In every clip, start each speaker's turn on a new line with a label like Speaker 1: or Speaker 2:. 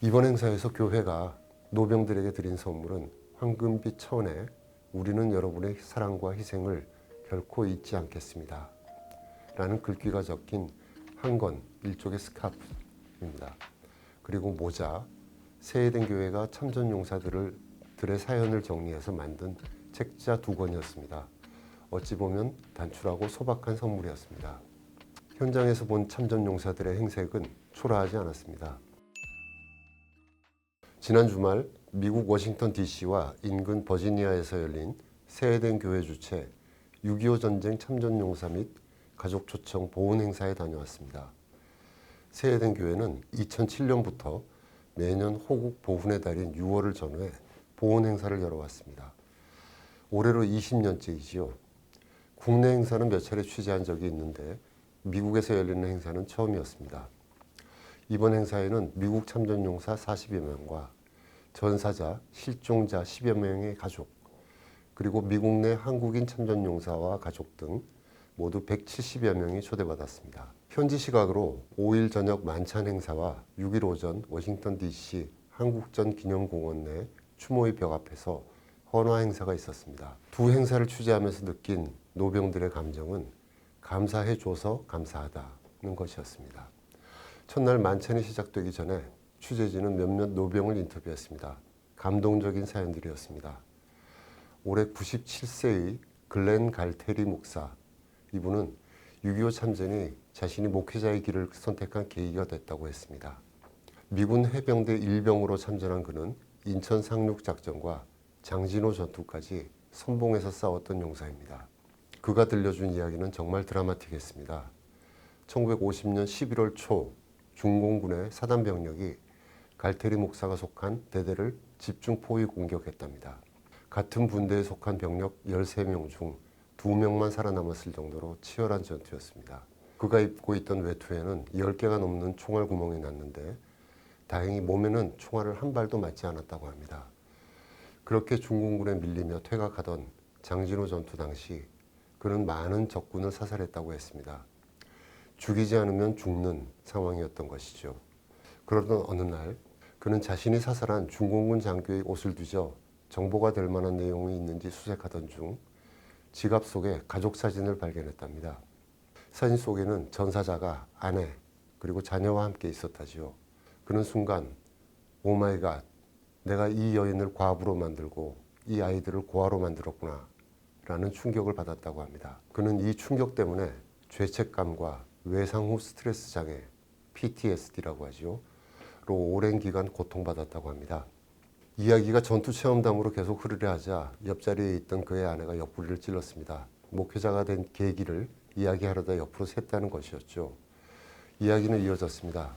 Speaker 1: 이번 행사에서 교회가 노병들에게 드린 선물은 황금빛 천에 우리는 여러분의 사랑과 희생을 결코 잊지 않겠습니다. 라는 글귀가 적힌 한건 일종의 스카프입니다. 그리고 모자, 세해된 교회가 참전용사들의 사연을 정리해서 만든 책자 2권이었습니다. 어찌 보면 단출하고 소박한 선물이었습니다. 현장에서 본 참전용사들의 행색은 초라하지 않았습니다. 지난 주말 미국 워싱턴 DC와 인근 버지니아에서 열린 세해된 교회 주최 6.25 전쟁 참전용사 및 가족 초청 보훈 행사에 다녀왔습니다. 세해된 교회는 2007년부터 매년 호국 보훈의 달인 6월을 전후해 보훈 행사를 열어왔습니다. 올해로 20년째이지요. 국내 행사는 몇 차례 취재한 적이 있는데 미국에서 열리는 행사는 처음이었습니다. 이번 행사에는 미국 참전용사 40여 명과 전사자, 실종자 10여 명의 가족, 그리고 미국 내 한국인 참전용사와 가족 등 모두 170여 명이 초대받았습니다. 현지 시각으로 5일 저녁 만찬 행사와 6일 오전 워싱턴 DC 한국전 기념공원 내 추모의 벽 앞에서 헌화 행사가 있었습니다. 두 행사를 취재하면서 느낀 노병들의 감정은 감사해줘서 감사하다는 것이었습니다. 첫날 만찬이 시작되기 전에 취재진은 몇몇 노병을 인터뷰했습니다. 감동적인 사연들이었습니다. 올해 97세의 글렌 갈테리 목사, 이분은 6.25 참전이 자신이 목회자의 길을 선택한 계기가 됐다고 했습니다. 미군 해병대 1병으로 참전한 그는 인천 상륙작전과 장진호 전투까지 선봉에서 싸웠던 용사입니다. 그가 들려준 이야기는 정말 드라마틱했습니다. 1950년 11월 초 중공군의 사단병력이 갈테리 목사가 속한 대대를 집중 포위 공격했답니다. 같은 분대에 속한 병력 13명 중 2명만 살아남았을 정도로 치열한 전투였습니다. 그가 입고 있던 외투에는 10개가 넘는 총알 구멍이 났는데 다행히 몸에는 총알을 한 발도 맞지 않았다고 합니다. 그렇게 중공군에 밀리며 퇴각하던 장진호 전투 당시 그는 많은 적군을 사살했다고 했습니다. 죽이지 않으면 죽는 상황이었던 것이죠. 그러던 어느 날 그는 자신이 사살한 중공군 장교의 옷을 뒤져 정보가 될 만한 내용이 있는지 수색하던 중 지갑 속에 가족 사진을 발견했답니다. 사진 속에는 전사자가 아내 그리고 자녀와 함께 있었다지요. 그는 순간 오 마이 갓, 내가 이 여인을 과부로 만들고 이 아이들을 고아로 만들었구나 라는 충격을 받았다고 합니다. 그는 이 충격 때문에 죄책감과 외상 후 스트레스 장애, PTSD라고 하지요. 로 오랜 기간 고통받았다고 합니다. 이야기가 전투 체험담으로 계속 흐르려 하자 옆자리에 있던 그의 아내가 옆구리를 찔렀습니다. 목회자가 된 계기를 이야기하려다 옆으로 샜다는 것이었죠. 이야기는 이어졌습니다.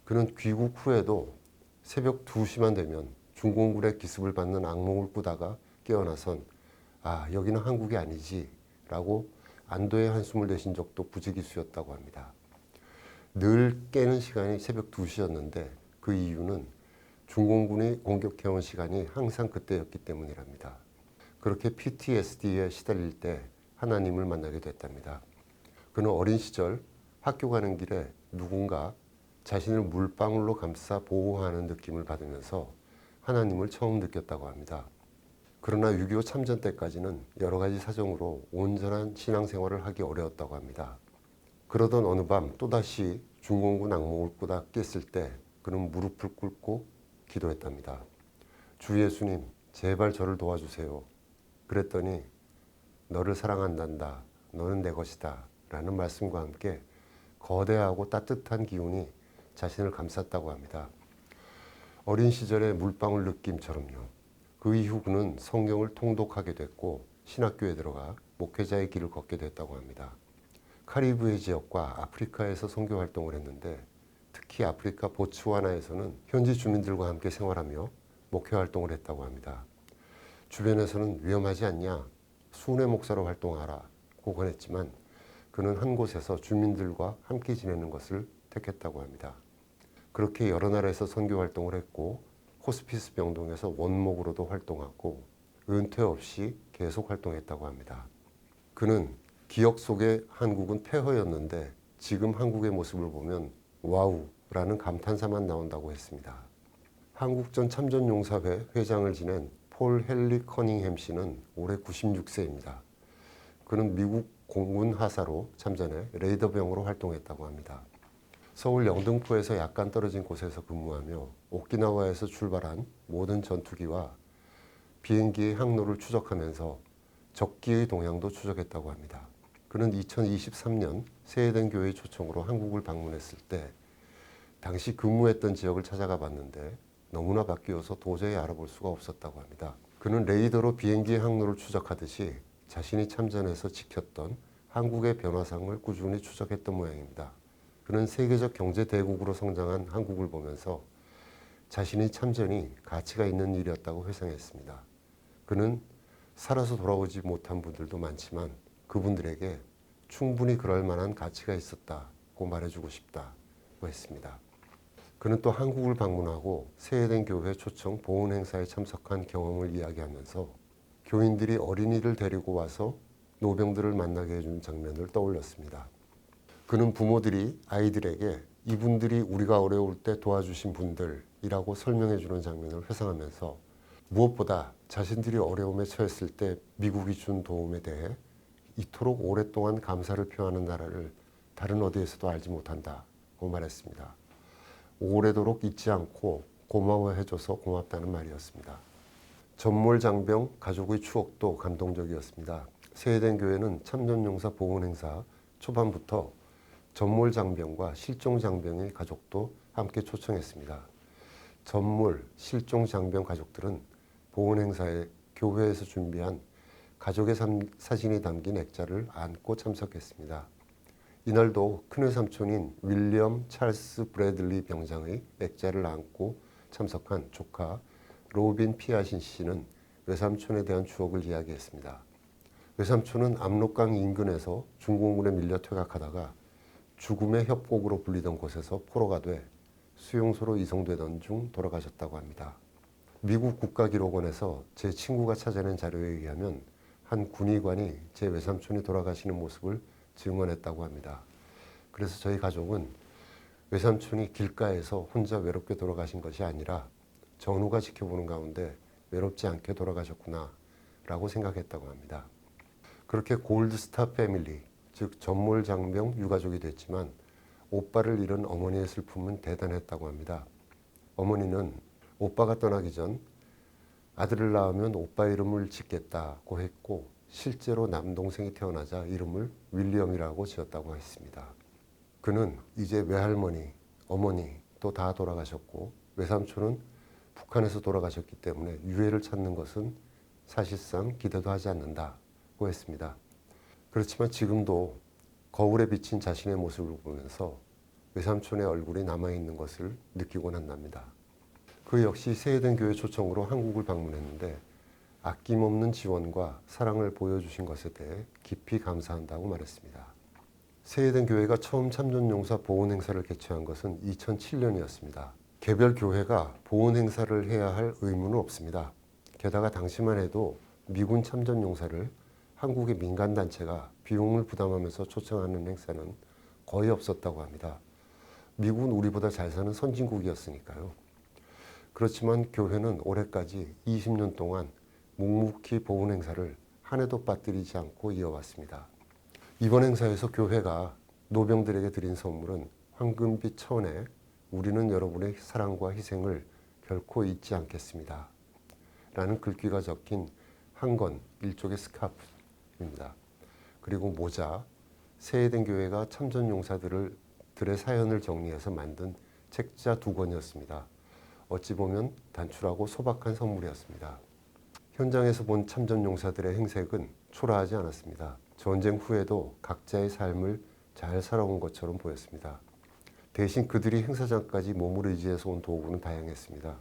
Speaker 1: 그는 귀국 후에도 새벽 2시만 되면 중공군의 기습을 받는 악몽을 꾸다가 깨어나선 아, 여기는 한국이 아니지 라고 안도의 한숨을 내쉰 적도 부지기수였다고 합니다. 늘 깨는 시간이 새벽 2시였는데 그 이유는 중공군이 공격해온 시간이 항상 그때였기 때문이랍니다. 그렇게 PTSD에 시달릴 때 하나님을 만나게 됐답니다. 그는 어린 시절 학교 가는 길에 누군가 자신을 물방울로 감싸 보호하는 느낌을 받으면서 하나님을 처음 느꼈다고 합니다. 그러나 6.25 참전 때까지는 여러 가지 사정으로 온전한 신앙생활을 하기 어려웠다고 합니다. 그러던 어느 밤 또다시 중공군 악몽을 꾸다 깼을 때 그는 무릎을 꿇고 기도했답니다. 주 예수님, 제발 저를 도와주세요. 그랬더니 너를 사랑한단다. 너는 내 것이다. 라는 말씀과 함께 거대하고 따뜻한 기운이 자신을 감쌌다고 합니다. 어린 시절의 물방울 느낌처럼요. 그 이후 그는 성경을 통독하게 됐고 신학교에 들어가 목회자의 길을 걷게 됐다고 합니다. 카리브해 지역과 아프리카에서 선교 활동을 했는데 특히 아프리카 보츠와나에서는 현지 주민들과 함께 생활하며 목회 활동을 했다고 합니다. 주변에서는 위험하지 않냐? 순회 목사로 활동하라고 권했지만 그는 한 곳에서 주민들과 함께 지내는 것을 택했다고 합니다. 그렇게 여러 나라에서 선교 활동을 했고 호스피스 병동에서 원목으로도 활동하고 은퇴 없이 계속 활동했다고 합니다. 그는 기억 속의 한국은 폐허였는데 지금 한국의 모습을 보면 와우 라는 감탄사만 나온다고 했습니다. 한국전 참전용사회 회장을 지낸 폴 헨리 커닝햄 씨는 올해 96세입니다. 그는 미국 공군 하사로 참전해 레이더병으로 활동했다고 합니다. 서울 영등포에서 약간 떨어진 곳에서 근무하며 오키나와에서 출발한 모든 전투기와 비행기의 항로를 추적하면서 적기의 동향도 추적했다고 합니다. 그는 2023년 세해된 교회의 초청으로 한국을 방문했을 때 당시 근무했던 지역을 찾아가 봤는데 너무나 바뀌어서 도저히 알아볼 수가 없었다고 합니다. 그는 레이더로 비행기의 항로를 추적하듯이 자신이 참전해서 지켰던 한국의 변화상을 꾸준히 추적했던 모양입니다. 그는 세계적 경제 대국으로 성장한 한국을 보면서 자신의 참전이 가치가 있는 일이었다고 회상했습니다. 그는 살아서 돌아오지 못한 분들도 많지만 그분들에게 충분히 그럴 만한 가치가 있었다고 말해주고 싶다고 했습니다. 그는 또 한국을 방문하고 세해된 교회 초청 보훈 행사에 참석한 경험을 이야기하면서 교인들이 어린이를 데리고 와서 노병들을 만나게 해준 장면을 떠올렸습니다. 그는 부모들이 아이들에게 이분들이 우리가 어려울 때 도와주신 분들이라고 설명해 주는 장면을 회상하면서 무엇보다 자신들이 어려움에 처했을 때 미국이 준 도움에 대해 이토록 오랫동안 감사를 표하는 나라를 다른 어디에서도 알지 못한다고 말했습니다. 오래도록 잊지 않고 고마워해줘서 고맙다는 말이었습니다. 전몰장병 가족의 추억도 감동적이었습니다. 세해된 교회는 참전용사 보훈 행사 초반부터 전몰장병과 실종장병의 가족도 함께 초청했습니다. 전몰, 실종장병 가족들은 보훈 행사에 교회에서 준비한 가족의 사진이 담긴 액자를 안고 참석했습니다. 이날도 큰외삼촌인 윌리엄 찰스 브래들리 병장의 액자를 안고 참석한 조카 로빈 피아신 씨는 외삼촌에 대한 추억을 이야기했습니다. 외삼촌은 압록강 인근에서 중공군에 밀려 퇴각하다가 죽음의 협곡으로 불리던 곳에서 포로가 돼 수용소로 이송되던 중 돌아가셨다고 합니다. 미국 국가기록원에서 제 친구가 찾아낸 자료에 의하면 한 군의관이 제 외삼촌이 돌아가시는 모습을 증언했다고 합니다. 그래서 저희 가족은 외삼촌이 길가에서 혼자 외롭게 돌아가신 것이 아니라 전우가 지켜보는 가운데 외롭지 않게 돌아가셨구나 라고 생각했다고 합니다. 그렇게 골드스타 패밀리, 즉 전몰장병 유가족이 됐지만 오빠를 잃은 어머니의 슬픔은 대단했다고 합니다. 어머니는 오빠가 떠나기 전 아들을 낳으면 오빠 이름을 짓겠다고 했고 실제로 남동생이 태어나자 이름을 윌리엄이라고 지었다고 했습니다. 그는 이제 외할머니, 어머니 또 다 돌아가셨고 외삼촌은 북한에서 돌아가셨기 때문에 유해를 찾는 것은 사실상 기대도 하지 않는다고 했습니다. 그렇지만 지금도 거울에 비친 자신의 모습을 보면서 외삼촌의 얼굴이 남아있는 것을 느끼곤 한답니다. 그 역시 세해된 교회 초청으로 한국을 방문했는데 아낌없는 지원과 사랑을 보여주신 것에 대해 깊이 감사한다고 말했습니다. 세해된 교회가 처음 참전용사 보훈 행사를 개최한 것은 2007년이었습니다. 개별 교회가 보훈 행사를 해야 할 의무는 없습니다. 게다가 당시만 해도 미군 참전용사를 한국의 민간단체가 비용을 부담하면서 초청하는 행사는 거의 없었다고 합니다. 미국은 우리보다 잘 사는 선진국이었으니까요. 그렇지만 교회는 올해까지 20년 동안 묵묵히 보훈 행사를 한 해도 빠뜨리지 않고 이어왔습니다. 이번 행사에서 교회가 노병들에게 드린 선물은 황금빛 천에 우리는 여러분의 사랑과 희생을 결코 잊지 않겠습니다. 라는 글귀가 적힌 한 권, 일종의 스카프입니다. 그리고 모자, 세해된 교회가 참전용사들의 사연을 정리해서 만든 책자 2권이었습니다. 어찌 보면 단출하고 소박한 선물이었습니다. 현장에서 본 참전용사들의 행색은 초라하지 않았습니다. 전쟁 후에도 각자의 삶을 잘 살아온 것처럼 보였습니다. 대신 그들이 행사장까지 몸을 의지해서 온 도구는 다양했습니다.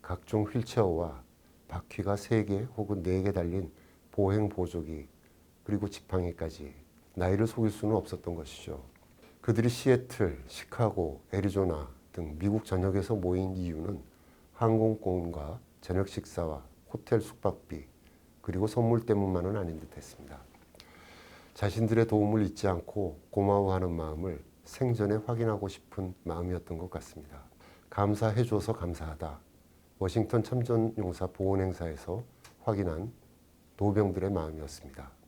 Speaker 1: 각종 휠체어와 바퀴가 3개 혹은 4개 달린 보행 보조기, 그리고 지팡이까지 나이를 속일 수는 없었던 것이죠. 그들이 시애틀, 시카고, 애리조나 등 미국 전역에서 모인 이유는 항공권과 저녁 식사와 호텔 숙박비, 그리고 선물 때문만은 아닌 듯 했습니다. 자신들의 도움을 잊지 않고 고마워하는 마음을 생전에 확인하고 싶은 마음이었던 것 같습니다. 감사해줘서 감사하다. 워싱턴 참전용사 보훈 행사에서 확인한 노병들의 마음이었습니다.